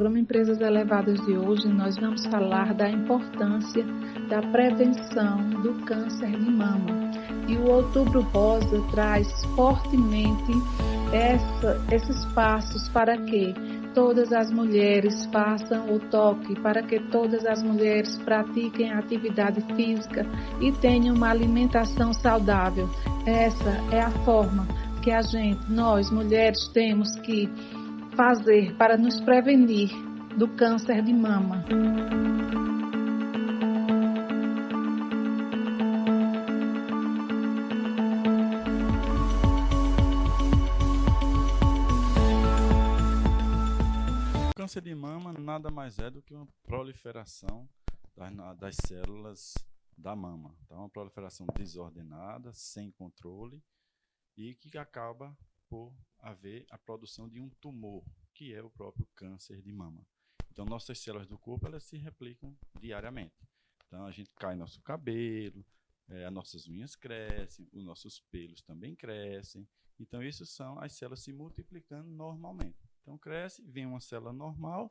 programa Empresas Elevadas de hoje, nós vamos falar da importância da prevenção do câncer de mama. E o Outubro Rosa traz fortemente esses passos para que todas as mulheres façam o toque, para que todas as mulheres pratiquem atividade física e tenham uma alimentação saudável. Essa é a forma que nós mulheres, temos que fazer para nos prevenir do câncer de mama. O câncer de mama nada mais é do que uma proliferação das células da mama. Então, uma proliferação desordenada, sem controle, e que acaba por haver a produção de um tumor, que é o próprio câncer de mama. Então, nossas células do corpo, elas se replicam diariamente. Então, a gente cai nosso cabelo, as nossas unhas crescem, os nossos pelos também crescem. Então, isso são as células se multiplicando normalmente. Então, cresce, vem uma célula normal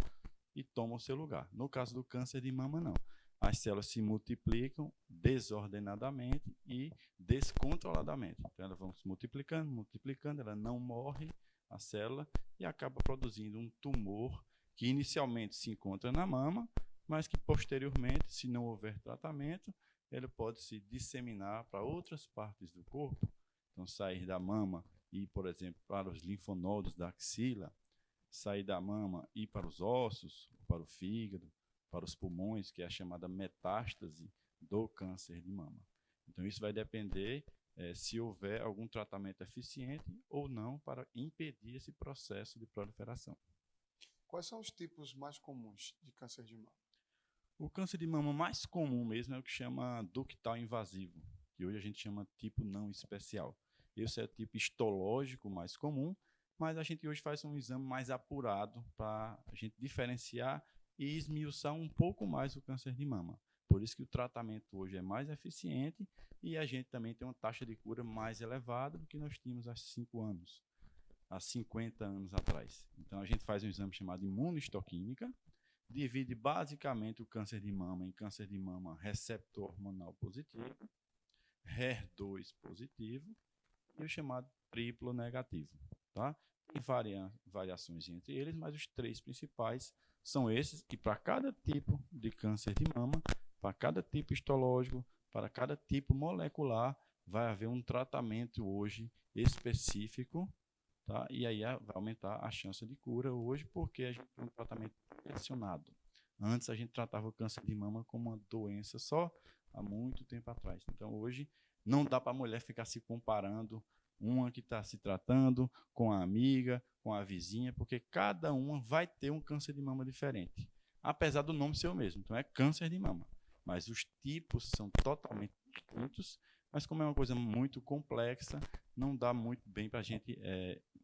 e toma o seu lugar. No caso do câncer de mama, não. As células se multiplicam desordenadamente e descontroladamente. Então, elas vão se multiplicando, ela não morre, a célula, e acaba produzindo um tumor que inicialmente se encontra na mama, mas que posteriormente, se não houver tratamento, ele pode se disseminar para outras partes do corpo. Então, sair da mama e ir, por exemplo, para os linfonodos da axila, sair da mama e ir para os ossos, para o fígado, para os pulmões, que é a chamada metástase do câncer de mama. Então, isso vai depender se houver algum tratamento eficiente ou não para impedir esse processo de proliferação. Quais são os tipos mais comuns de câncer de mama? O câncer de mama mais comum mesmo é o que chama ductal invasivo, que hoje a gente chama tipo não especial. Esse é o tipo histológico mais comum, mas a gente hoje faz um exame mais apurado para a gente diferenciar e esmiuçar um pouco mais o câncer de mama. Por isso que o tratamento hoje é mais eficiente e a gente também tem uma taxa de cura mais elevada do que nós tínhamos há 5 anos, há 50 anos atrás. Então, a gente faz um exame chamado imunohistoquímica, divide basicamente o câncer de mama em câncer de mama receptor hormonal positivo, HER2 positivo e o chamado triplo negativo. Tá? Tem variações entre eles, mas os 3 principais são esses, e para cada tipo de câncer de mama, para cada tipo histológico, para cada tipo molecular, vai haver um tratamento hoje específico, tá? E aí vai aumentar a chance de cura hoje, porque a gente tem um tratamento direcionado. Antes a gente tratava o câncer de mama como uma doença só, há muito tempo atrás. Então hoje não dá para a mulher ficar se comparando uma que está se tratando com a amiga, com a vizinha, porque cada uma vai ter um câncer de mama diferente, apesar do nome ser o mesmo. Então é câncer de mama, mas os tipos são totalmente distintos, mas como é uma coisa muito complexa, não dá muito bem para a gente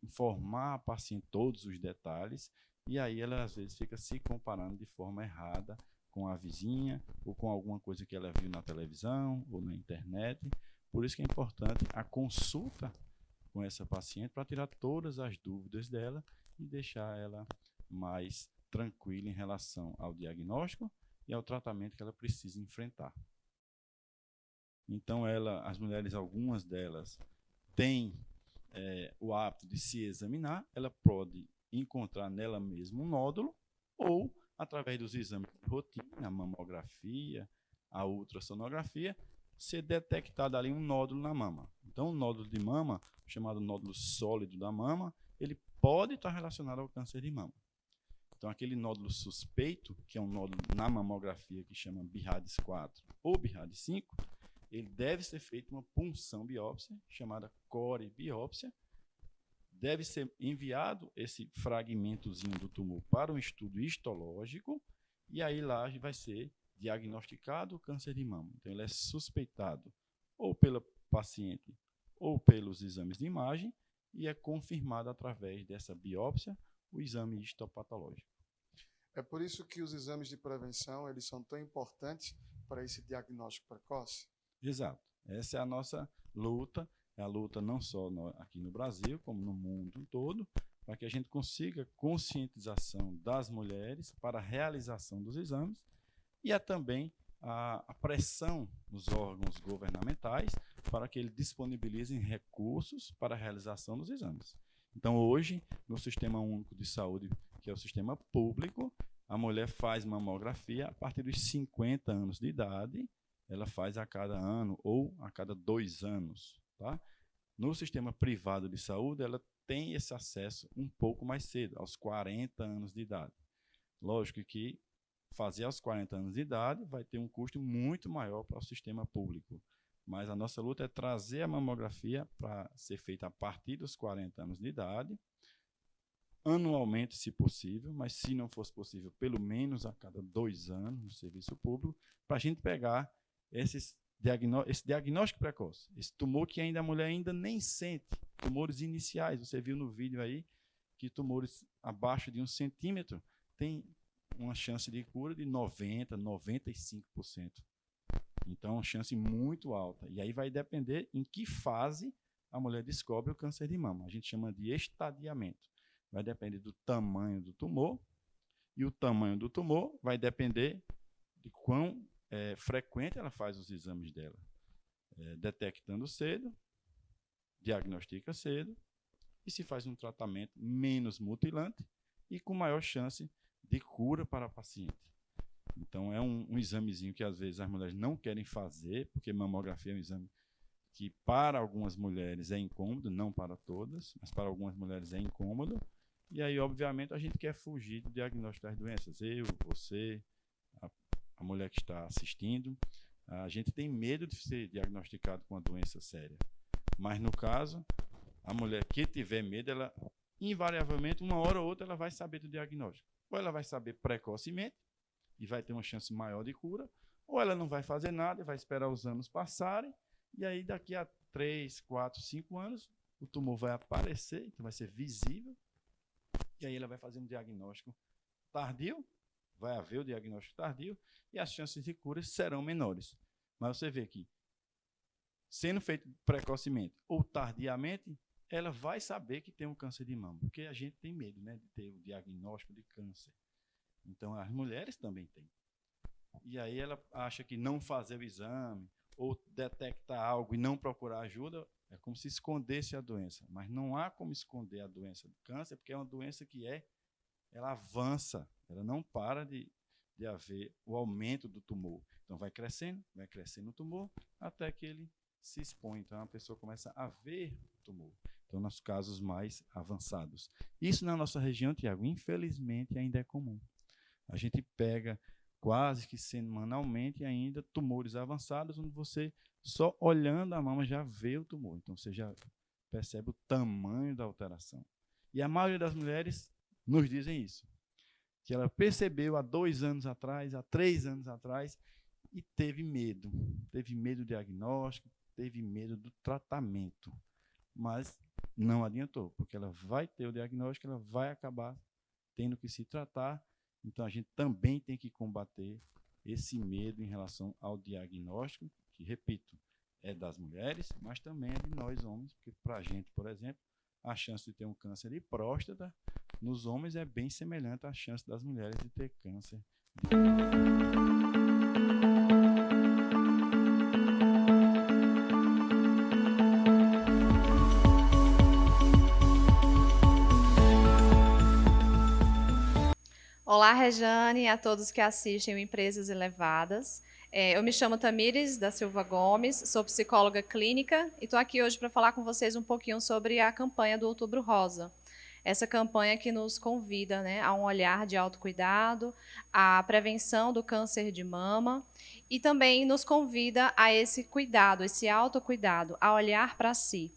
informar a paciente todos os detalhes, e aí ela às vezes fica se comparando de forma errada com a vizinha, ou com alguma coisa que ela viu na televisão, ou na internet. Por isso que é importante a consulta com essa paciente para tirar todas as dúvidas dela e deixar ela mais tranquila em relação ao diagnóstico e ao tratamento que ela precisa enfrentar. Então, as mulheres, algumas delas, têm o hábito de se examinar, ela pode encontrar nela mesma um nódulo ou, através dos exames de rotina, a mamografia, a ultrassonografia, ser detectado ali um nódulo na mama. Então, o nódulo de mama, chamado nódulo sólido da mama, ele pode estar relacionado ao câncer de mama. Então, aquele nódulo suspeito, que é um nódulo na mamografia que chama BIRADS 4 ou BIRADS 5, ele deve ser feita uma punção biópsia, chamada core biópsia. Deve ser enviado esse fragmentozinho do tumor para um estudo histológico, e aí lá vai ser diagnosticado o câncer de mama. Então, ele é suspeitado ou pela paciente ou pelos exames de imagem e é confirmado através dessa biópsia o exame histopatológico. É por isso que os exames de prevenção eles são tão importantes para esse diagnóstico precoce? Exato. Essa é a nossa luta, é a luta não só aqui no Brasil, como no mundo todo, para que a gente consiga conscientização das mulheres para a realização dos exames e também a pressão nos órgãos governamentais para que eles disponibilizem recursos para a realização dos exames. Então, hoje, no Sistema Único de Saúde, que é o sistema público, a mulher faz mamografia a partir dos 50 anos de idade, ela faz a cada ano ou a cada 2 anos. Tá? No sistema privado de saúde, ela tem esse acesso um pouco mais cedo, aos 40 anos de idade. Lógico que fazer aos 40 anos de idade vai ter um custo muito maior para o sistema público. Mas a nossa luta é trazer a mamografia para ser feita a partir dos 40 anos de idade, anualmente, se possível, mas se não fosse possível, pelo menos a cada 2 anos no serviço público, para a gente pegar esse diagnóstico precoce, esse tumor que ainda a mulher ainda nem sente, tumores iniciais. Você viu no vídeo aí que tumores abaixo de 1 centímetro tem uma chance de cura de 90%, 95%. Então, é uma chance muito alta. E aí vai depender em que fase a mulher descobre o câncer de mama. A gente chama de estadiamento. Vai depender do tamanho do tumor, e o tamanho do tumor vai depender de quão frequente ela faz os exames dela. Detectando cedo, diagnostica cedo, e se faz um tratamento menos mutilante e com maior chance de cura para a paciente. Então, é um examezinho que às vezes as mulheres não querem fazer, porque mamografia é um exame que para algumas mulheres é incômodo, não para todas, mas para algumas mulheres é incômodo. E aí, obviamente, a gente quer fugir do diagnóstico das doenças. Eu, você, a mulher que está assistindo, a gente tem medo de ser diagnosticado com uma doença séria. Mas, no caso, a mulher que tiver medo, ela, invariavelmente, uma hora ou outra, ela vai saber do diagnóstico. Ou ela vai saber precocemente, e vai ter uma chance maior de cura, ou ela não vai fazer nada e vai esperar os anos passarem, e aí daqui a 3, 4, 5 anos, o tumor vai aparecer, então vai ser visível, e aí ela vai fazer um diagnóstico tardio, vai haver o diagnóstico tardio, e as chances de cura serão menores. Mas você vê que, sendo feito precocemente ou tardiamente, ela vai saber que tem um câncer de mama, porque a gente tem medo, né, de ter o diagnóstico de câncer. Então, as mulheres também têm. E aí ela acha que não fazer o exame ou detectar algo e não procurar ajuda é como se escondesse a doença. Mas não há como esconder a doença do câncer, porque é uma doença que ela avança, ela não para de haver o aumento do tumor. Então, vai crescendo o tumor, até que ele se expõe. Então, a pessoa começa a ver o tumor. Então, nos casos mais avançados. Isso na nossa região, Tiago, infelizmente, ainda é comum. A gente pega quase que semanalmente ainda tumores avançados, onde você, só olhando a mama, já vê o tumor. Então, você já percebe o tamanho da alteração. E a maioria das mulheres nos dizem isso, que ela percebeu há 2 anos atrás, há 3 anos atrás, e teve medo do diagnóstico, teve medo do tratamento. Mas não adiantou, porque ela vai ter o diagnóstico, ela vai acabar tendo que se tratar. Então, a gente também tem que combater esse medo em relação ao diagnóstico, que, repito, é das mulheres, mas também é de nós homens, porque para a gente, por exemplo, a chance de ter um câncer de próstata nos homens é bem semelhante à chance das mulheres de ter câncer de próstata. Olá, Rejane, e a todos que assistem o Empresas Elevadas. Eu me chamo Tamires da Silva Gomes, sou psicóloga clínica e estou aqui hoje para falar com vocês um pouquinho sobre a campanha do Outubro Rosa. Essa campanha que nos convida, né, a um olhar de autocuidado, à prevenção do câncer de mama e também nos convida a esse cuidado, esse autocuidado, a olhar para si.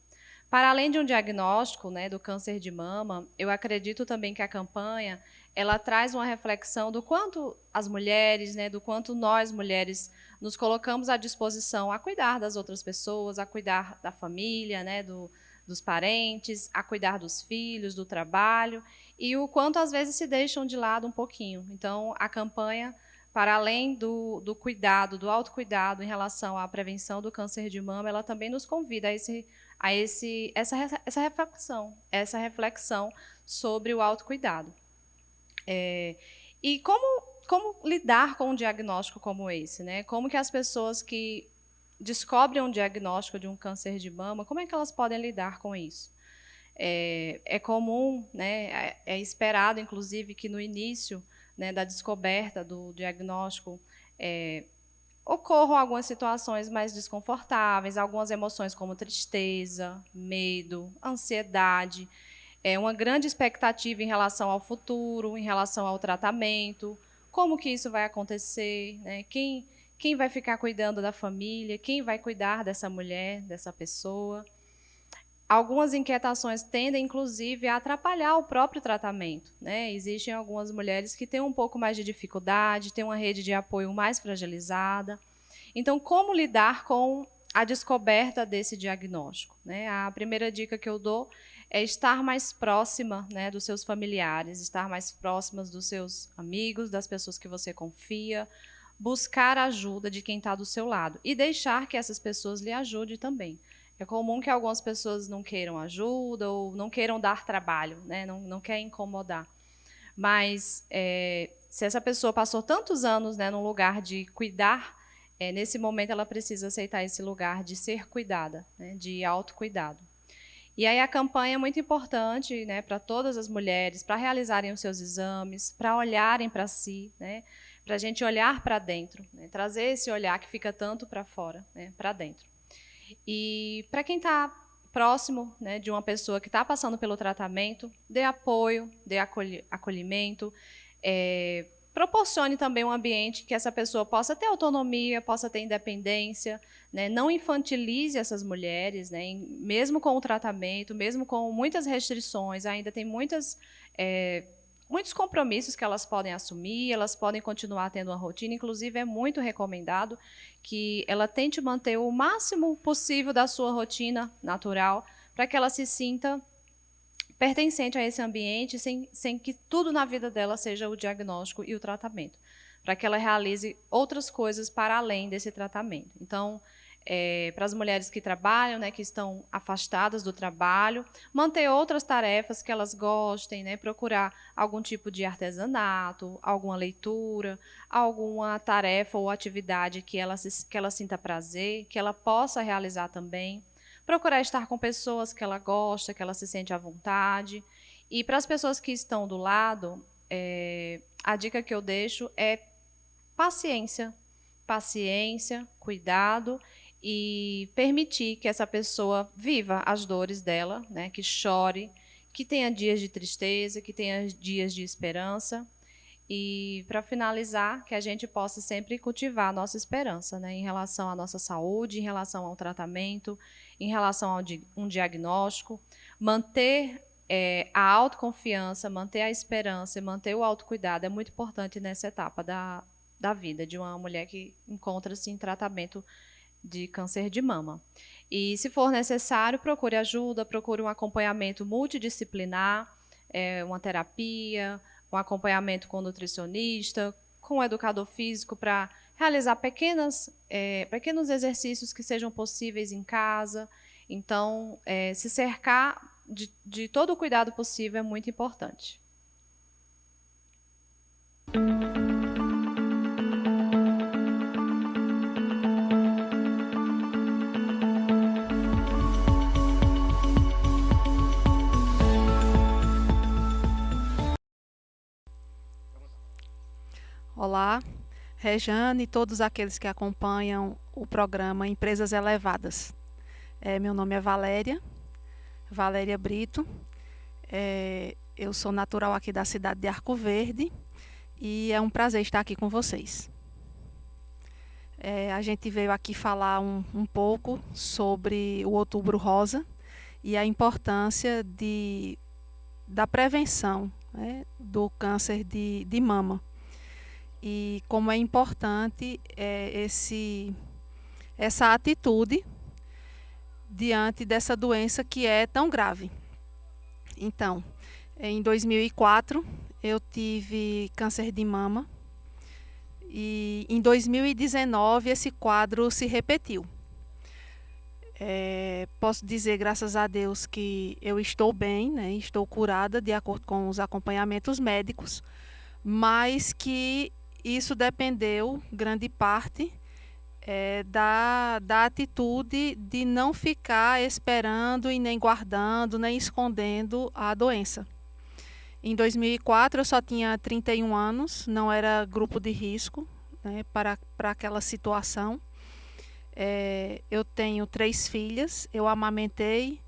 Para além de um diagnóstico, né, do câncer de mama, eu acredito também que a campanha ela traz uma reflexão do quanto as mulheres, né, do quanto nós, mulheres, nos colocamos à disposição a cuidar das outras pessoas, a cuidar da família, né, dos parentes, a cuidar dos filhos, do trabalho, e o quanto às vezes se deixam de lado um pouquinho. Então, a campanha para além do cuidado, do autocuidado em relação à prevenção do câncer de mama, ela também nos convida a essa reflexão sobre o autocuidado. E como lidar com um diagnóstico como esse, né? Como que as pessoas que descobrem um diagnóstico de um câncer de mama, como é que elas podem lidar com isso? É comum, né, é esperado, inclusive, que no início, né, da descoberta do diagnóstico ocorram algumas situações mais desconfortáveis, algumas emoções como tristeza, medo, ansiedade, uma grande expectativa em relação ao futuro, em relação ao tratamento, como que isso vai acontecer, né? Quem vai ficar cuidando da família, quem vai cuidar dessa mulher, dessa pessoa. Algumas inquietações tendem, inclusive, a atrapalhar o próprio tratamento, né? Existem algumas mulheres que têm um pouco mais de dificuldade, têm uma rede de apoio mais fragilizada. Então, como lidar com a descoberta desse diagnóstico, né? A primeira dica que eu dou é estar mais próxima, né, dos seus familiares, estar mais próximas dos seus amigos, das pessoas que você confia, buscar a ajuda de quem está do seu lado e deixar que essas pessoas lhe ajudem também. É comum que algumas pessoas não queiram ajuda ou não queiram dar trabalho, né? Não querem incomodar. Mas se essa pessoa passou tantos anos, né, num lugar de cuidar, nesse momento ela precisa aceitar esse lugar de ser cuidada, né, de autocuidado. E aí a campanha é muito importante, né, para todas as mulheres, para realizarem os seus exames, para olharem para si, né, para a gente olhar para dentro, né, trazer esse olhar que fica tanto para fora, né, para dentro. E para quem está próximo, né, de uma pessoa que está passando pelo tratamento, dê apoio, dê acolhimento, proporcione também um ambiente que essa pessoa possa ter autonomia, possa ter independência, né, não infantilize essas mulheres, né, mesmo com o tratamento, mesmo com muitas restrições, ainda tem muitos compromissos que elas podem assumir, elas podem continuar tendo uma rotina, inclusive é muito recomendado que ela tente manter o máximo possível da sua rotina natural para que ela se sinta pertencente a esse ambiente sem que tudo na vida dela seja o diagnóstico e o tratamento, para que ela realize outras coisas para além desse tratamento. Então, para as mulheres que trabalham, né, que estão afastadas do trabalho, manter outras tarefas que elas gostem, né, procurar algum tipo de artesanato, alguma leitura, alguma tarefa ou atividade que ela sinta prazer, que ela possa realizar também. Procurar estar com pessoas que ela gosta, que ela se sente à vontade. E para as pessoas que estão do lado, a dica que eu deixo é paciência. Paciência, cuidado e permitir que essa pessoa viva as dores dela, né, que chore, que tenha dias de tristeza, que tenha dias de esperança. E, para finalizar, que a gente possa sempre cultivar a nossa esperança, né, em relação à nossa saúde, em relação ao tratamento, em relação a um diagnóstico, manter a autoconfiança, manter a esperança e manter o autocuidado é muito importante nessa etapa da vida de uma mulher que encontra-se em tratamento de câncer de mama. E, se for necessário, procure ajuda, procure um acompanhamento multidisciplinar, uma terapia, um acompanhamento com nutricionista, com educador físico para realizar pequenos exercícios que sejam possíveis em casa. Então, se cercar de todo o cuidado possível é muito importante. Olá, Rejane e todos aqueles que acompanham o programa Empresas Elevadas. Meu nome é Valéria Brito. Eu sou natural aqui da cidade de Arco Verde e é um prazer estar aqui com vocês. A gente veio aqui falar um pouco sobre o Outubro Rosa e a importância da prevenção, né, do câncer de mama. E como é importante essa atitude diante dessa doença que é tão grave. Então, em 2004, eu tive câncer de mama e em 2019 esse quadro se repetiu. Posso dizer, graças a Deus, que eu estou bem, né? Estou curada de acordo com os acompanhamentos médicos, mas que isso dependeu, grande parte, da atitude de não ficar esperando e nem guardando, nem escondendo a doença. Em 2004 eu só tinha 31 anos, não era grupo de risco, né, para aquela situação. Eu tenho 3 filhas, eu amamentei,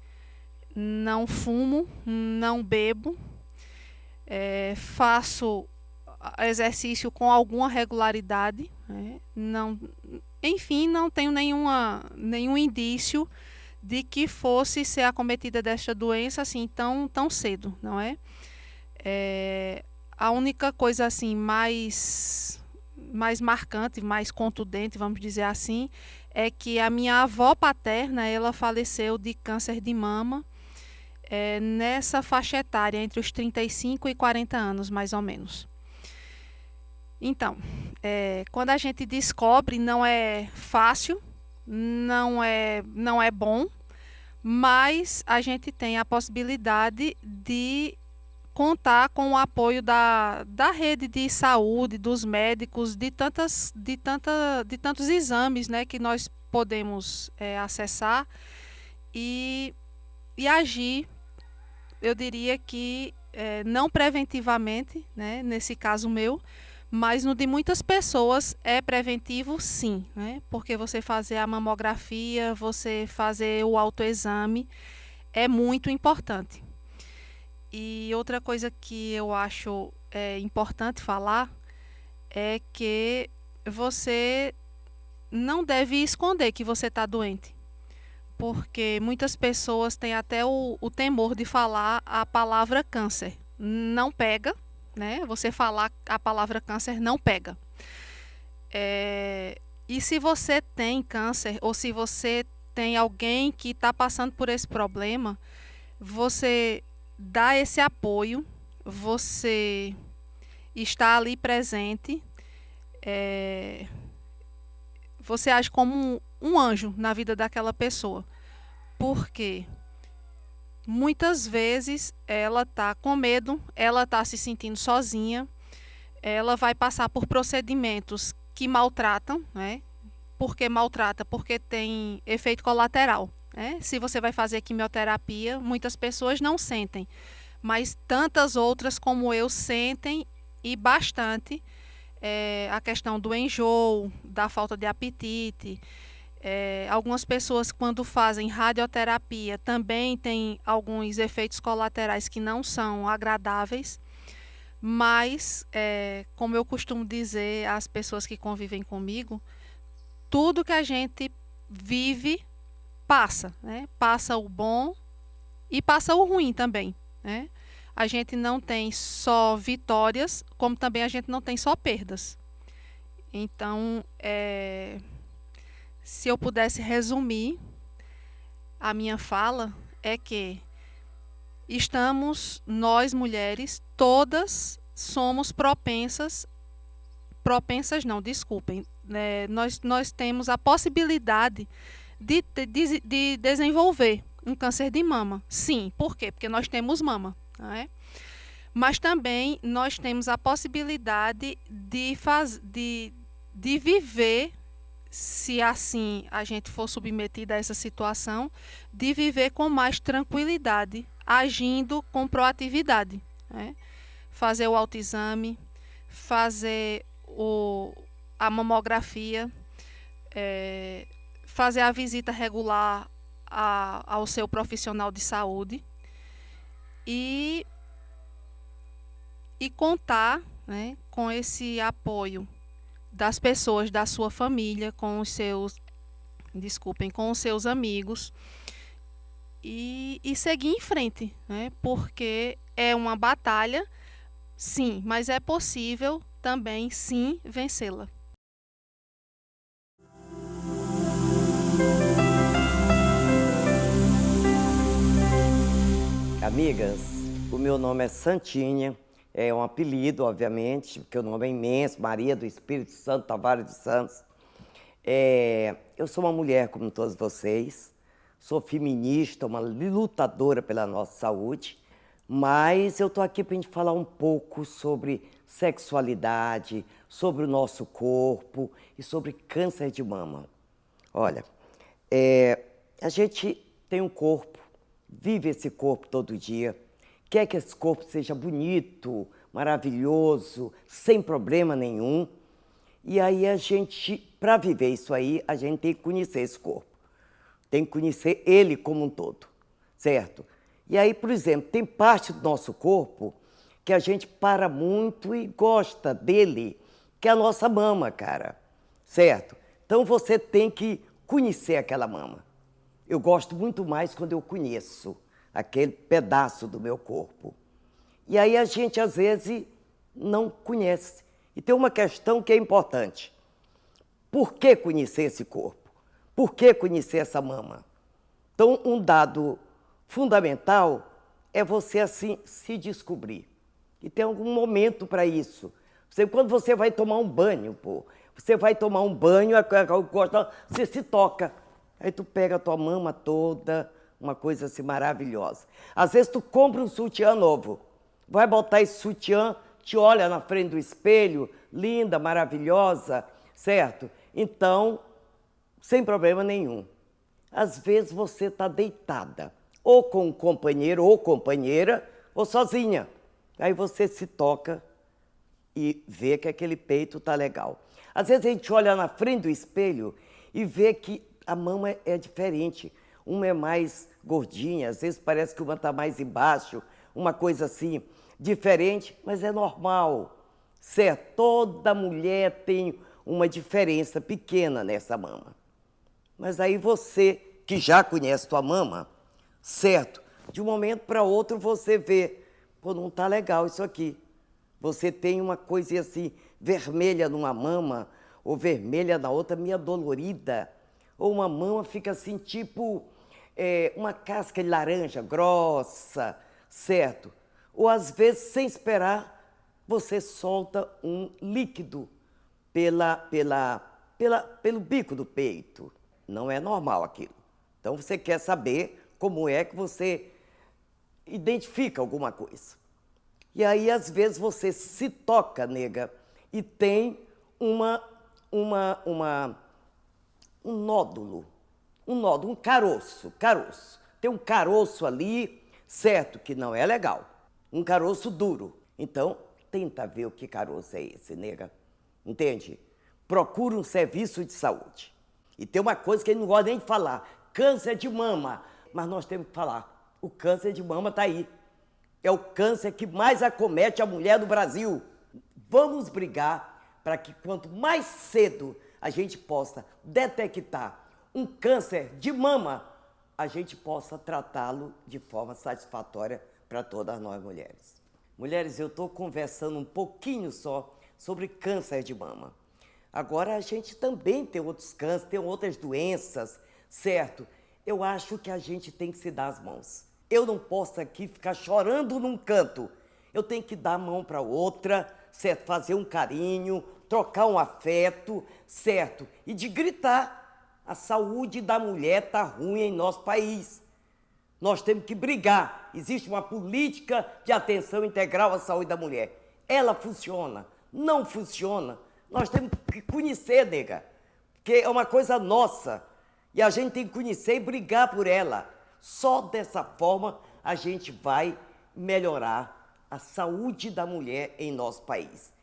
não fumo, não bebo, faço exercício com alguma regularidade, né? Enfim, não tenho nenhum indício de que fosse ser acometida desta doença assim tão cedo, não é? A única coisa assim mais marcante, mais contundente, vamos dizer assim, é que a minha avó paterna, ela faleceu de câncer de mama nessa faixa etária, entre os 35 e 40 anos, mais ou menos. Então, quando a gente descobre, não é fácil, não é bom, mas a gente tem a possibilidade de contar com o apoio da rede de saúde, dos médicos, de tantos exames, né, que nós podemos acessar e agir, eu diria que não preventivamente, né, nesse caso meu, mas no de muitas pessoas é preventivo sim, né, porque você fazer a mamografia, você fazer o autoexame é muito importante. E outra coisa que eu acho importante falar é que você não deve esconder que você está doente, porque muitas pessoas têm até o temor de falar a palavra câncer. Não pega, né? Você falar a palavra câncer não pega. E se você tem câncer ou se você tem alguém que está passando por esse problema, você dá esse apoio, você está ali presente, você age como um anjo na vida daquela pessoa, porque muitas vezes ela está com medo, ela está se sentindo sozinha, ela vai passar por procedimentos que maltratam, né? Por que maltrata? Porque tem efeito colateral. Se você vai fazer quimioterapia, muitas pessoas não sentem, mas tantas outras como eu sentem e bastante. A questão do enjoo, da falta de apetite. Algumas pessoas, quando fazem radioterapia, também têm alguns efeitos colaterais que não são agradáveis, mas, como eu costumo dizer às pessoas que convivem comigo, tudo que a gente vive passa, né? Passa o bom e passa o ruim também, né? A gente não tem só vitórias, como também a gente não tem só perdas. Então, se eu pudesse resumir a minha fala, é que nós mulheres, todas somos propensas não, desculpem, nós temos a possibilidade de desenvolver um câncer de mama. Sim, por quê? Porque nós temos mama, não é? Mas também nós temos a possibilidade de viver, se assim a gente for submetida a essa situação, de viver com mais tranquilidade, agindo com proatividade, né? Fazer o autoexame, fazer a mamografia, fazer a visita regular ao seu profissional de saúde e contar, né, com esse apoio das pessoas da sua família, com os seus amigos e seguir em frente, né, porque é uma batalha, sim, mas é possível também, sim, vencê-la. Amigas, o meu nome é Santinha, É um apelido, obviamente, porque o nome é imenso, Maria do Espírito Santo Tavares dos Santos. Eu sou uma mulher como todos vocês, sou feminista, uma lutadora pela nossa saúde, mas eu estou aqui para a gente falar um pouco sobre sexualidade, sobre o nosso corpo e sobre câncer de mama. Olha, a gente tem um corpo, vive esse corpo todo dia, quer que esse corpo seja bonito, maravilhoso, sem problema nenhum. E aí a gente, para viver isso aí, a gente tem que conhecer esse corpo. Tem que conhecer ele como um todo, certo? E aí, por exemplo, tem parte do nosso corpo que a gente para muito e gosta dele, que é a nossa mama, cara, certo? Então você tem que conhecer aquela mama. Eu gosto muito mais quando eu conheço aquele pedaço do meu corpo. E aí a gente, às vezes, não conhece. E tem uma questão que é importante. Por que conhecer esse corpo? Por que conhecer essa mama? Então, um dado fundamental é você, assim, se descobrir. E tem algum momento para isso. Quando você vai tomar um banho, você vai tomar um banho, você se toca. Aí tu pega a tua mama toda, uma coisa assim maravilhosa. Às vezes tu compra um sutiã novo, vai botar esse sutiã, te olha na frente do espelho, linda, maravilhosa, certo? Então, sem problema nenhum. Às vezes você está deitada, ou com um companheiro ou companheira, ou sozinha. Aí você se toca e vê que aquele peito está legal. Às vezes a gente olha na frente do espelho e vê que a mama é diferente. Uma é mais gordinha, às vezes parece que uma está mais embaixo, uma coisa assim, diferente, mas é normal, certo? Toda mulher tem uma diferença pequena nessa mama. Mas aí você, que já conhece tua mama, certo? De um momento para outro você vê, não está legal isso aqui. Você tem uma coisa assim, vermelha numa mama, ou vermelha na outra, meio dolorida, ou uma mama fica assim, tipo uma casca de laranja grossa, certo? Ou às vezes, sem esperar, você solta um líquido pelo bico do peito. Não é normal aquilo. Então você quer saber como é que você identifica alguma coisa. E aí, às vezes, você se toca, nega, e tem um nódulo, um caroço. Tem um caroço ali, certo, que não é legal. Um caroço duro. Então, tenta ver o que caroço é esse, nega. Entende? Procura um serviço de saúde. E tem uma coisa que ele não gosta nem de falar. Câncer de mama. Mas nós temos que falar. O câncer de mama está aí. É o câncer que mais acomete a mulher do Brasil. Vamos brigar para que quanto mais cedo a gente possa detectar um câncer de mama, a gente possa tratá-lo de forma satisfatória para todas nós mulheres. Mulheres, eu estou conversando um pouquinho só sobre câncer de mama. Agora, a gente também tem outros cânceres, tem outras doenças, certo? Eu acho que a gente tem que se dar as mãos. Eu não posso aqui ficar chorando num canto. Eu tenho que dar a mão para outra, certo? Fazer um carinho, trocar um afeto, certo? E de gritar. A saúde da mulher está ruim em nosso país. Nós temos que brigar. Existe uma política de atenção integral à saúde da mulher. Ela funciona, não funciona. Nós temos que conhecer, nega, porque é uma coisa nossa. E a gente tem que conhecer e brigar por ela. Só dessa forma a gente vai melhorar a saúde da mulher em nosso país.